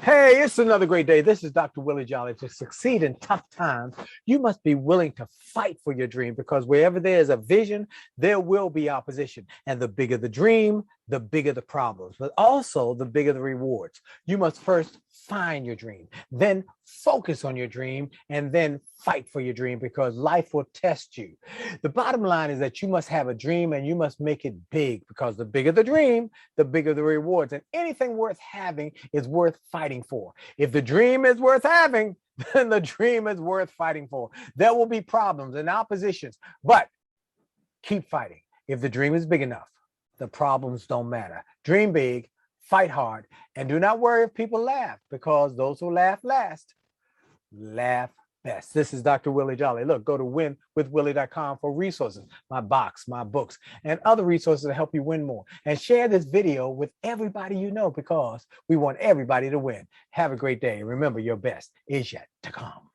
Hey, it's another great day. This is Dr. Willie Jolley. To succeed in tough times, you must be willing to fight for your dream because wherever there is a vision, there will be opposition. And the bigger the dream, the bigger the problems, but also the bigger the rewards. You must first find your dream, then focus on your dream, and then fight for your dream because life will test you. The bottom line is that you must have a dream and you must make it big because the bigger the dream, the bigger the rewards. And anything worth having is worth fighting for. If the dream is worth having, then the dream is worth fighting for. There will be problems and oppositions, but keep fighting. If the dream is big enough, the problems don't matter. Dream big, fight hard, and do not worry if people laugh because those who laugh last laugh best. This is Dr. Willie Jolley. Look, go to winwithwillie.com for resources, my box, my books, and other resources to help you win more. And share this video with everybody you know because we want everybody to win. Have a great day. Remember, your best is yet to come.